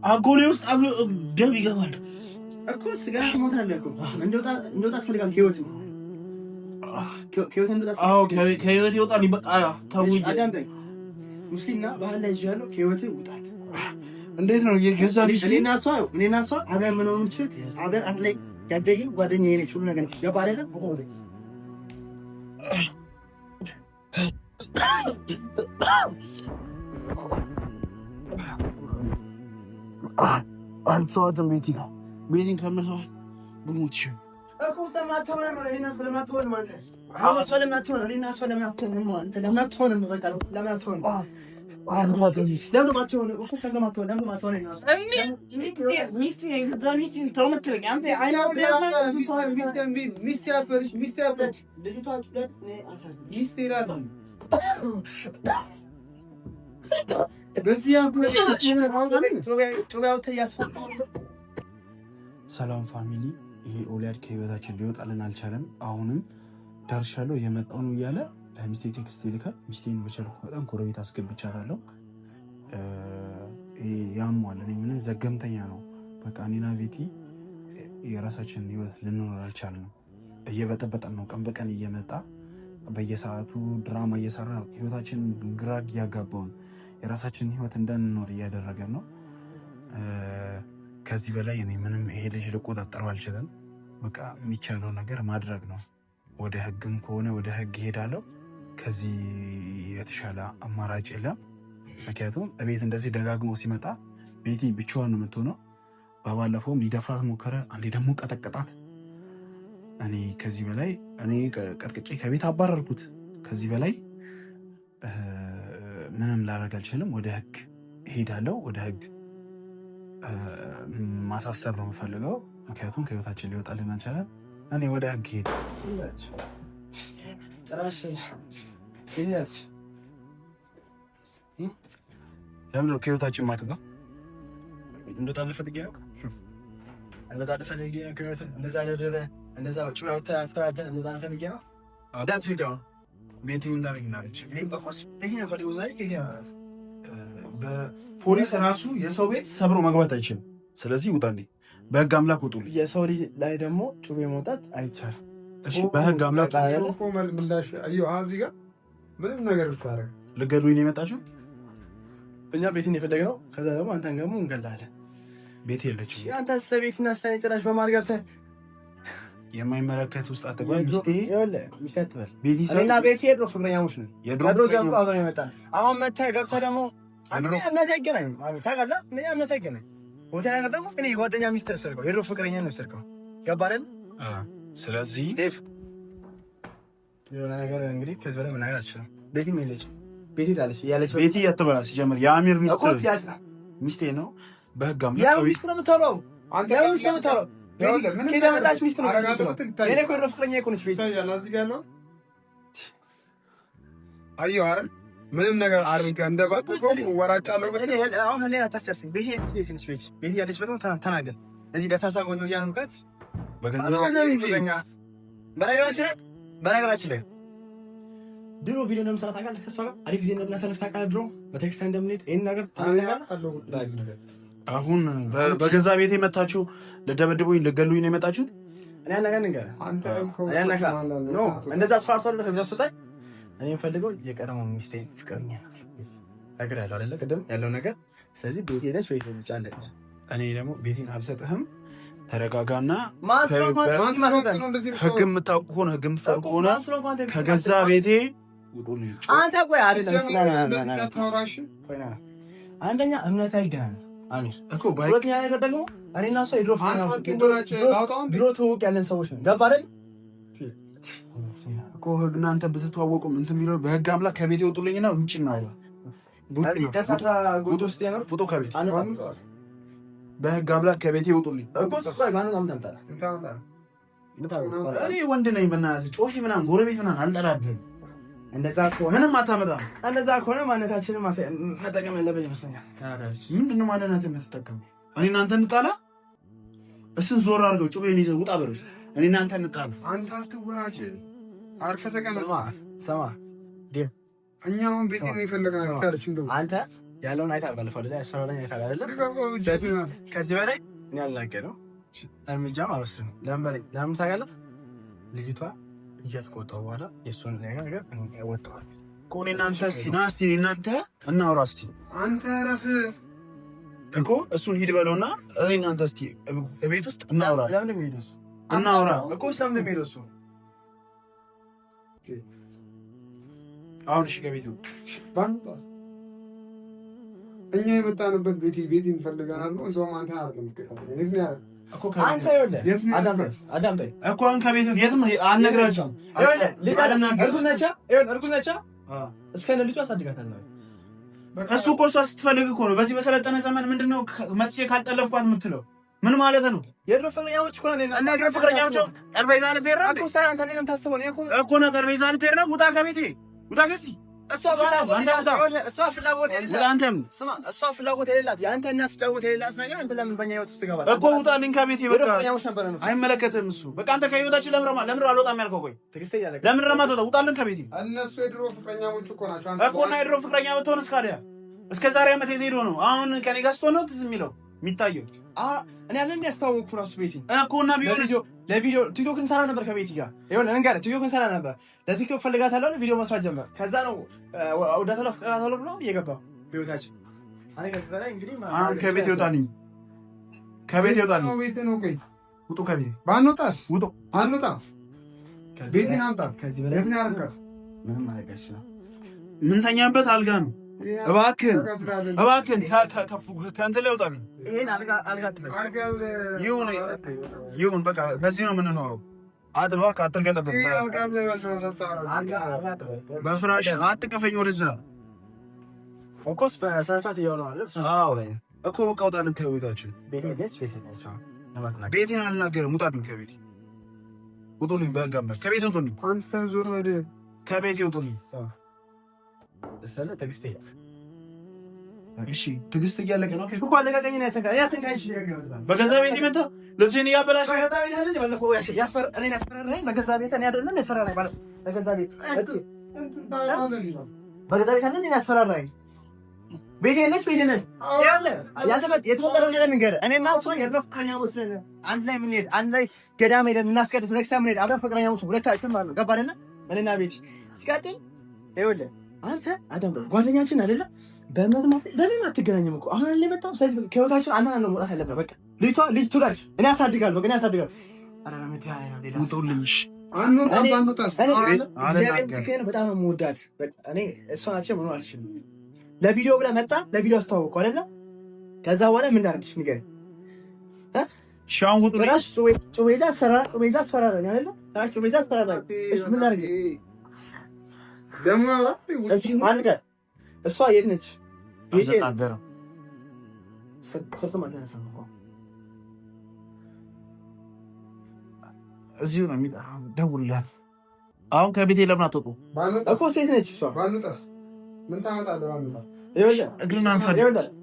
አጎሌ ውስጥ ደም ይገባል እኮ ስጋ ሞታለህ እኮ እንደወጣ ትፈልጋለህ። ህይወት ነው ከህይወት እንደወጣ ከህይወት ይወጣል። በቃ ተውኝ። አዳምጠኝ። ሙስሊምና ባህል ላይ ያለው ከህይወት ይወጣል። እንዴት ነው የገዛ ልጅ እኔና እሷ አብረን መኖር የምንችል አብረን አንድ ላይ ያደግን ጓደኛዬ ነች። ሁሉ ነገር ገባ አይደለም? አንተዋትም ቤቲን ከመሰዋት ብሞት ይችላል እኮ ሰማተውና ለኔና ስለማትሆን ማለት አሁን ስለማትሆን ለኔና ስለማትሆን ማለት ለማትሆን ነው በቃ ለማትሆን አንተዋትም ለምን ማትሆን እኮ ስለማትሆን ለምን ማትሆን ነው ሚስት ተውምትለኝ አንተ አይናው ሚስት ያፈርሽ ልጅቷ ሁለት ነው አሳብ ሚስት ይላል ሰላም ፋሚሊ፣ ይሄ ኦሊያድ ከህይወታችን ሊወጣልን አልቻለም። አሁንም ደርሻለሁ የመጣው ነው እያለ ለሚስቴ ቴክስት ይልካል። ሚስቴን በቻልኩት በጣም ጎረቤት አስገብቻታለሁ። ያሟል እኔ ምንም ዘገምተኛ ነው። በቃ እኔና ቤቲ የራሳችንን ህይወት ልንኖር አልቻልንም። እየበጠበጠን ነው። ቀን በቀን እየመጣ በየሰዓቱ ድራማ እየሰራ ህይወታችን ግራ እያጋባውን የራሳችንን ህይወት እንዳንኖር እያደረገን ነው። ከዚህ በላይ እኔ ምንም ይሄ ልጅ ልቆጣጠረው አልችልም። በቃ የሚቻለው ነገር ማድረግ ነው። ወደ ህግም ከሆነ ወደ ህግ ይሄዳለሁ። ከዚህ የተሻለ አማራጭ የለም። ምክንያቱም እቤት እንደዚህ ደጋግሞ ሲመጣ ቤቲ ብቻዋን ነው የምትሆነው። በባለፈውም ሊደፍራት ሞከረ፣ አንዴ ደግሞ ቀጠቀጣት። እኔ ከዚህ በላይ እኔ ቀጥቅጬ ከቤት አባረርኩት። ከዚህ በላይ ምንም ላደርግ አልችልም። ወደ ህግ እሄዳለሁ። ወደ ህግ ማሳሰር ነው የምፈልገው። ምክንያቱም ከህይወታችን ሊወጣልን አልቻለም። እኔ ወደ ህግ ሄድ ለምንድነው ከህይወታችን ማትጋ እንደጣለ ፈልጌ ነው በፖሊስ ራሱ የሰው ቤት ሰብሮ መግባት አይችልም። ስለዚህ ውጣልኝ፣ በህግ አምላክ ውጡልኝ። የሰው ልጅ ላይ ደግሞ ጩቤ መውጣት አይቻልም። እሺ በህግ አምላክ ምንም ነገር ብታረግ ልገሉኝ ነው የመጣችሁ። እኛ ቤትን የፈለግነው ከዛ ደግሞ አንተን ደግሞ እንገላለን። ቤት የለችም። አንተ ስለ ቤትና ስለ ጭራሽ በማር ገብተህ የማይመለከት ውስጥ አትገባ። ሚስቴ አትበል። እኔና ቤቴ የድሮ ፍቅረኛሞች ነን። የድሮ ጀምሮ አብረን የመጣን አሁን መተህ ገብተህ ደግሞ እምነት አይገናኝም። ታውቃለህ፣ እምነት አይገናኝም። ቦታ ነገር ደግሞ እኔ የጓደኛ ሚስት ወሰድከው፣ የድሮ ፍቅረኛ ነው ወሰድከው። ገባህ አይደል? ስለዚህ የሆነ ነገር እንግዲህ ከዚህ በላይ መናገር አልችልም። ቤቲም የለችም። ቤቲ ታለች ያለች ቤቲ ያትበላ ሲጀምር የአሚር ሚስቴ ነው። በህግ አምላክ ያው ሚስት ነው የምትሆነው። አንተ ያው ሚስት ነው የምትሆነው። ከዛ መጣች ሚስት ነው የምትሆነው። እኔ እኮ የድሮ ፍቅረኛ እኮ ነች ቤቲ። እዚህ ጋር ያለው አየሁ አይደል? ምንም ነገር አርጋ እንደባጥቆ ወራጫለሁ። አሁን እኔ አታስጨርስኝ። ቤቲ ትንሽ ቤቲ ያለችበት ነው ተናገር። እዚህ ደሳሳ ጎን ነው ያንቀት በነገራችን ላይ ድሮ ቪዲዮ እንደምሰራ ታውቃለህ። ከእሷ ጋር አሪፍ ጊዜ እንደምናሳልፍ ታውቃለህ። ድሮ በቴክስት እንደምንሄድ ይሄን ነገር አሁን በገዛ ቤት የመጣችሁ ለደበድቡኝ ልገሉኝ ነው የመጣችሁት። እኔ ነገር ንገር አንተ እንደዛ አስፈራርቷል። ከዛ ሱታይ እኔ የምፈልገው የቀደመው ሚስቴን ፍቅረኛ ነገር ያለው አይደለ ቅድም ያለው ነገር። ስለዚህ ቤቴ ነች፣ ቤቴ ነች አለ። እኔ ደግሞ ቤቴን አልሰጥህም። ተረጋጋና ህግ የምታውቁ ከሆነ ህግ የምትፈሩ ከሆነ ከገዛ ቤቴ ውጡልኝ። አንተ ቆይ አይደለም አንደኛ እምነት አይገናኝም አሚር እኮ ሁለተኛ ነገር ደግሞ እኔና እሷ የድሮ ድሮ ትውውቅ ያለን ሰዎች ነን። ገባህ አይደል እኮ እናንተ ብትተዋወቁም እንትን የሚለው በህግ አምላክ ከቤቴ ውጡልኝና ውጭ ነው ፎቶ ከቤት በህግ አምላክ ከቤቴ ውጡልኝ። እኔ ወንድ ነኝ። በእናትህ ጮሂ ምናምን ጎረቤት ምናምን አልጠላብህም። እንደዛ ከሆነ ምንም አታመጣም። እንደዛ ከሆነ ማንነታችንን መጠቀም ያለብን ይመስለኛል። ምንድን ነው ማንነትህን የምትጠቀመው? እኔ እናንተ እንጣላ? እሱን ዞር አድርገው ጩቤን ይዘህ ውጣ በለው። እኔ እናንተ እንጣላ? አንተ አትወራጭ፣ አርፈህ ተቀመጥ። ስማ እኛ አሁን ቤት ነው የፈለግነው። አንተ ያለውን አይታ ባለፈው ላይ አስፈራራኝ አይታ አይደለ? ከዚህ በላይ እኔ አልናገርም፣ እርምጃም አልወስድም። ለምን ታውቃለህ? ልጅቷ እያትቆጣው በኋላ የእሱን ነገር ወጥተዋል እኮ። እናንተ እስኪ ና እስኪ እናንተ እናውራ እስኪ። አንተ ረፍ እኮ እሱን ሂድ በለውና እኔ እናንተ እስኪ ቤት ውስጥ እናውራ። ለምን እንደሚሄድ እሱ እናውራ እኮ ስለምን እንደሚሄድ እሱ አሁን እሺ ከቤቱ ባንታ እኛ የመጣንበት ቤት እንፈልገናል ነው። እዛው አንተ አይደለም የት ነው ያለው እኮ አንተ ይኸውልህ አዳምጠኝ እኮ አሁን ከቤቱ የትም አልነግራቸውም። እርጉዝ ነች እስከነ ልጇ አሳድጋታለሁ። እሱ እኮ እሷ ስትፈልግ እኮ ነው። በዚህ በሰለጠነ ዘመን ምንድነው መጥቼ ካልጠለፍኳት የምትለው? ምን ማለት ነው? የድሮ ፍቅረኛሞች እኮ ነን እና የድሮ ፍቅረኛሞች ጠረጴዛ ልትሄድ ነው እኮ ሳራ አንተ እኔ ነው የምታስበው እኮ ነው። ጠረጴዛ ልትሄድ ነው። ውጣ ከቤቴ ውጣ ከዚህ እሷ ፍላጎት የሌላት የአንተ እናት ፍላጎት የሌላት ነገር አንተ ለምን በእኛ ህይወት ውስጥ ትገባለህ እኮ? ውጣልኝ ከቤቴ በቃ። አይመለከትም እሱ በቃ። አንተ ከህይወታችን ለምን አልወጣም ያልከው? ቆይ ለምን ረማት ወጣ? ውጣልን ከቤቴ። እነሱ የድሮ ፍቅረኛሞች እኮ ናቸው እኮ። እና የድሮ ፍቅረኛ ብትሆን እስከ ዛሬ ዓመት የት ሄዶ ነው አሁን ከኔ ጋር ስትሆን ነው ትዝ የሚለው የሚታየው? እኔ ያለ እንዲያስተዋወቅኩ ራሱ ቤቲ እኮ እና ቢሆንስ ለቪዲዮ ቲክቶክ እንሰራ ነበር ከቤቲ ጋር ይሁን እንጋር ቲክቶክ እንሰራ ነበር። ለቲክቶክ ፈልጋታለሁ ቪዲዮ መስራት ጀመር። ከዛ ነው ወዳታለሁ ፍቅራታለሁ ብሎ እየገባው በህይወታችን አኔ ከበላይ እንግዲህ አሁን ከቤት ይወጣልኝ ከቤት ይወጣልኝ ቤት ነው። ቆይ ውጡ ከቤት ባንወጣስ? ውጡ አንወጣ ቤቴን አምጣ። ከዚህ በላይ የት ነው ያረካስ? ምንም አረጋሽ ነው ምን ተኛበት አልጋ ነው። እባክህን ከእንትን ላይ ውጣልኝ። ይሄን አልጋ ይሁን በቃ በዚህ ነው የምንኖረው። እባክህ አትልገጥበት በፍራሽ አትቀፈኝ። ወደዛ እኮስ በሰዓት እየሆነዋል እኮ በቃ ውጣልን ከቤታችን። ቤቴን አልናገርም። ውጣልኝ ከቤቴ ውጡልኝ። በጋመር ከቤት ውጡልኝ። አንተ ዞር ወደ ከቤቴ ውጡልኝ። እሺ ትዕግስት እያለቀ ነው እኮ። አለቀቀኝ ነው ያተንካኝ በገዛ ቤት መጣ ልብሴን እያበላሽ ያስፈራራኝ በገዛ ቤት እኔ አይደለም ያስፈራራኝ ማለት በገዛ ቤት አይደለም ያስፈራራኝ። ቤቴ ነች ያለ የተፈጠረው ነገር ንገረህ። እኔና እሷ የድሮ ፍቅረኛሞች ነን። አንድ ላይ የምንሄድ አንድ ላይ ገዳም ሄደን እናስቀድስ ለክሳ የምንሄድ አብረን ፍቅረኛሞች ሁለታችን ማለት ነው። ገባህ አይደለ? እኔና ቤት ሲቀጥል ይኸውልህ አንተ አዳምጠኝ፣ ጓደኛችን አይደለ? በምን አትገናኝም እኮ አሁን ላይ መጣው። ስለዚህ ከህይወታችን አንተ ነው መውጣት ያለብህ። በቃ ልጅ ትውላለች። እኔ አሳድጋለሁ። በቃ እኔ አሳድጋለሁ። አረ ለምትያ ነው ሌላ ውጡልኝ። በጣም ነው የምወዳት። በቃ እኔ እሷን አልችልም መኖር አልችልም። ለቪዲዮ ብለህ መጣ፣ ለቪዲዮ አስተዋወቅኩ አይደለ? ከዛ በኋላ ምን ላድርግሽ ንገረኝ። ሻውን ውጡ። ራስ ጩቤዛ አስፈራራኝ አይደለ? ራስ ጩቤዛ አስፈራራኝ። እሺ ምን ላድርግ ደግሞ? እሷ የት ነች? ስልክ ማለት ነው። እዚሁ ነው የሚጠራው። ደውልላት። አሁን ከቤቴ ለምን አትወጡ እኮ? ሴት ነች እሷ። ባንወጣስ ምን ታመጣለህ?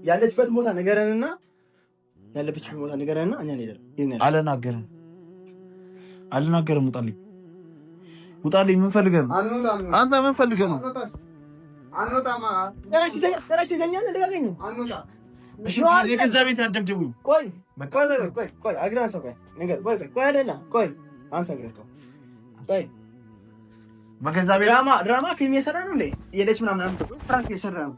ያለችበት ቦታ ንገረንና ያለችበት ቦታ ንገረንና እኛ እንሄዳለን። አልናገርም። ውጣልኝ። ምን ፈልገህ ነው አንተ? ምን ፈልገህ ነው? የገዛ ቤት አደብድቡኝ። ድራማ ፊልም የሰራ ነው እንዴ? የለች ምናምን ፕራንክ የሰራ ነው።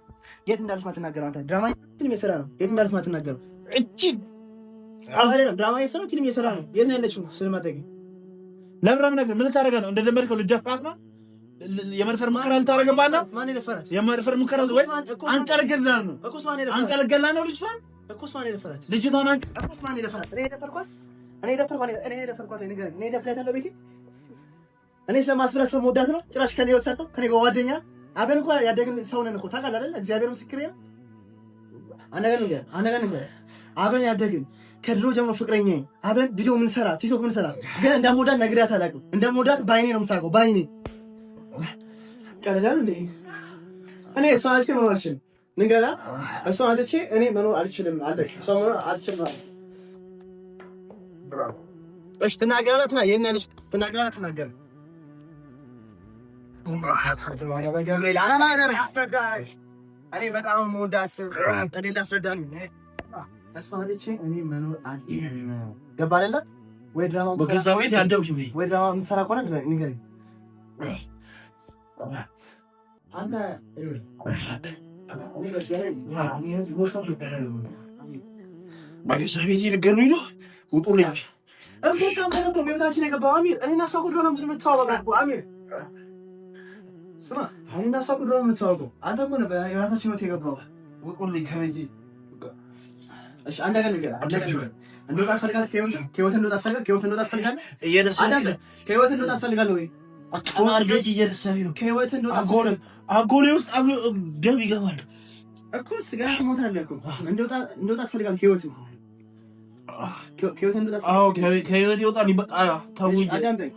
የት እንዳለች ማትናገረው አንተ። ድራማ ፊልም የሰራ ነው። የት እንዳለች ማትናገረው ድራማ የሰራ ፊልም የሰራ ነው። የት ነው ያለችው? ስለማጠቂ ለምራም ነገር ምን ታደርጋ ነው? እንደለመድከው ልጃፋት ነው። የመድፈር ሙከራ ልታደርግባለህ? ማን ይደፈራት? የመድፈር ሙከራ ወይስ አንቀልገላ ነው? አንቀልገላ ነው ልጅቷን። እኮስ ማን ይደፈራት? ልጅቷን እኮስ ማን ይደፈራት? እኔ ደፈርኳት? እኔ ደፈርኳት? ቤቴ እኔ ስለማስፈረስ ስለምወዳት ነው። ጭራሽ ከኔ ወሰደው። ከኔ ጓደኛ አብረን እንኳን ያደግን ሰው ነን እኮ ታውቃለህ አይደል? እግዚአብሔር ምስክሬ ነው። አንድ ነገር አብረን ያደግን ከድሮ ጀምሮ ፍቅረኛ አብረን ቪዲዮ ምን ሰራ ቲክቶክ ምን ሰራ ግን እንደምወዳት ነግሬያት አላውቅም። እንደምወዳት ባይኔ ነው የምታውቀው። ባይኔ ቀለዳል እንዴ? እኔ እሷ አልቼ መኖር አልችልም። ንገራ እሷ አልቼ እኔ መኖር አልችልም። አለች እሷ መኖር አልችልም። እሺ ትናገራትና የኔ ልጅ ትናገራትና ትናገር እኔ በጣም የምወዳት እኔ ላስረዳኝ እሷ ልጅ እኔ መኖር ገባ አይደለ ወይ ድራማ በገዛ ቤት ያንደብሽ ወይ ድራማ የምትሰራ ከሆነ ንገረኝ። አንተ በገዛ ቤት ይልገሩኝ ነው ውጡ ነው ያልሽ እኮ ሳምንት እኮ ቤታችን የገባው አሚር እኔና እሷ እኮ ድሮ ነው የምትተዋወቀው አሚር ስማ እኔና እሷ እኮ ድሮ ነው የምትተዋወቀው አንተ እኮ ነበር የራሳችን ህይወት የገባው ውጡልኝ ከቤቴ እሺ አንድ ነገር ንገረኝ እንደው ታፈልጋለህ ከህይወት እንደው ታፈልጋለህ ከህይወት እንደው ታፈልጋለህ ወይ አቃማርገኝ እየደሰለኝ ነው ከህይወት እንደው አጎሌ ውስጥ ደም ይገባል እኮ ስጋ ሞታለህ እኮ እንደው ታፈልጋለህ ከህይወት ከህይወት ይወጣል በቃ ተውኝ አዳምጠኝ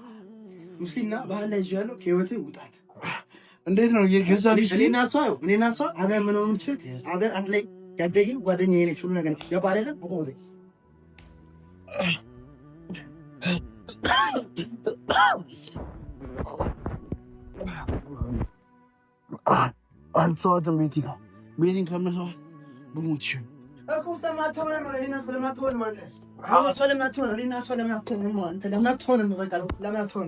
ሙስሊምና ባህል ላይ ያለው ከህይወት ውጣል እንዴት ነው የገዛ ልጅ እኔና እሷ አብረን መኖር የምንችል አብረን አንድ ላይ ያደግን ጓደኛዬ ነች ሁሉ ነገር ገባ አይደለም አንተዋትም ቤቴን ከመሰዋት ብሞትሽ እኮ ሰማተው ነው እኔና እሷ ለማትሆን ማለት እኔና እሷ ለማትሆን አንተ ለማትሆን ነው በቃ ለማትሆን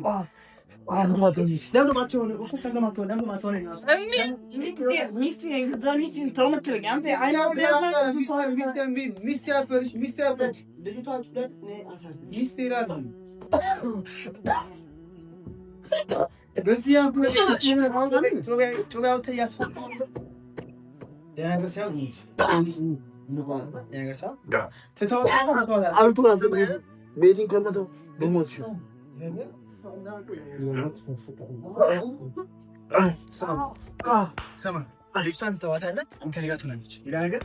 ስማ ልጅቷን ትተዋታለህ አንተ ጋር ትሆናለች ሌላ ነገር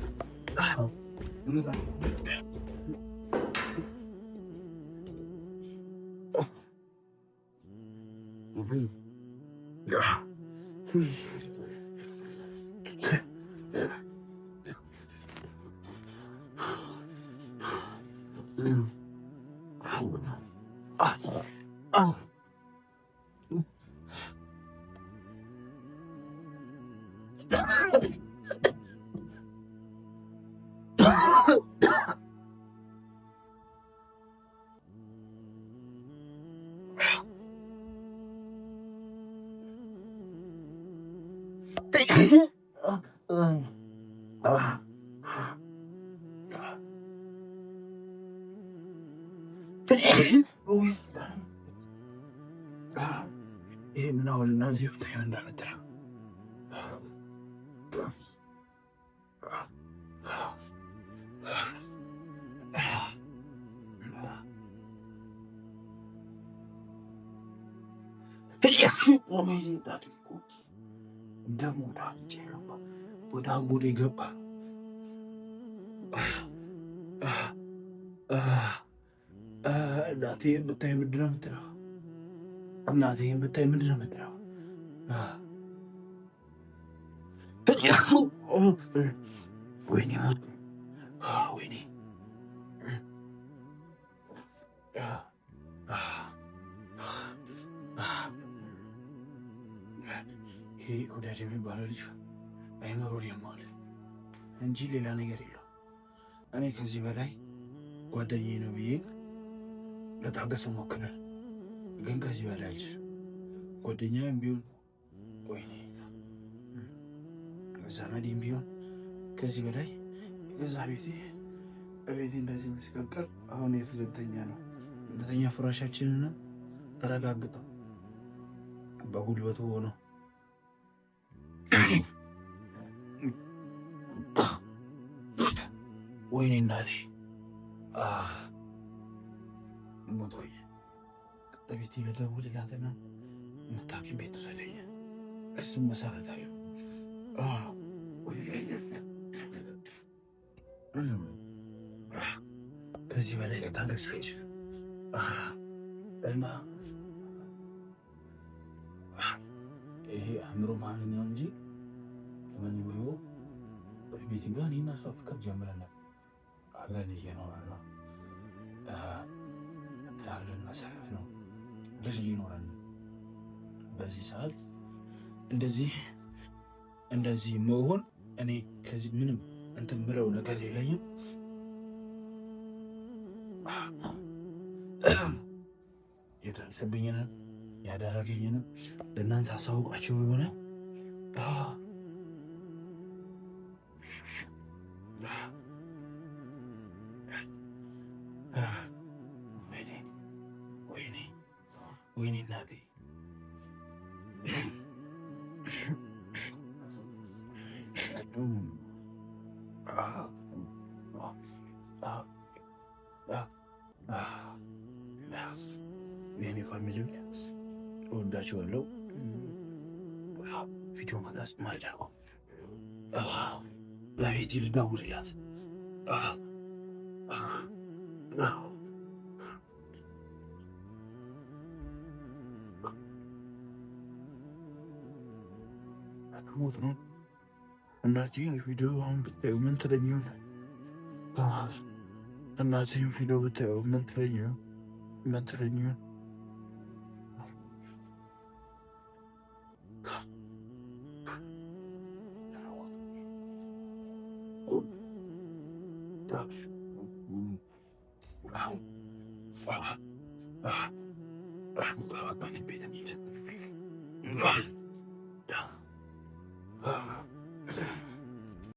ይሄ ምን አሁን እናዚህ ብታይ እንዳመጣ ወደ አጎዴ ገባ። እናቴን ብታይ ምንድን ነው የምትለው? እናቴን ብታይ ምንድን ነው የምትለው? ወይኔ ወይኔ ይሄ ወዳጅ የሚባለው ልጅ አይምሮን ያማል እንጂ ሌላ ነገር የለው። እኔ ከዚህ በላይ ጓደኛዬ ነው ብዬ ለታገሰ ሞክራል፣ ግን ከዚህ በላይ አልችልም። ጓደኛዬም ቢሆን ወይኔ ዘመዴም ቢሆን ከዚህ በላይ የገዛ ቤቴ እንደዚህ መስቀልቀል። አሁን የት ልተኛ ነው? ሁለተኛ ፍራሻችንን ተረጋግጠው በጉልበቱ ሆኖ ወይኔ እናቴ ሞቶኝ ለቤቴ ልደውልላትና መታከም ቤት ውሰደኝ። እሱም መሰረታዊ ከዚህ በላይ ልታገስ አይችልም እና ይሄ አእምሮ ማለት ነው እንጂ ምን ይሁን ቤት ጋር እኔና እሷ ፍቅር ጀምረናል። አብረን እየኖርን ነው። ትዳርን መሰረት ነው። ልጅ እየኖረን ነው። በዚህ ሰዓት እንደዚህ መሆን እኔ ከዚህ ምንም እንትን ምለው ነገር የለኝም። የደረሰብኝንም ያደረገኝንም ለእናንተ አሳውቃቸው የሆነ ወይኔ እናቴ የኔ ፋሚሊ እወዳችኋለሁ። ቪዲዮ ማላስ ማልዳቆ ለቤቲ ልደውልላት ሞት ነው። እናቴ ቪዲዮ አሁን ብታዩ ምን ትለኝ ይሆናል? እናቴን ቪዲዮ ብታዩ ምን ትለኝ ይሆን? ምን ትለኝ ይሆን?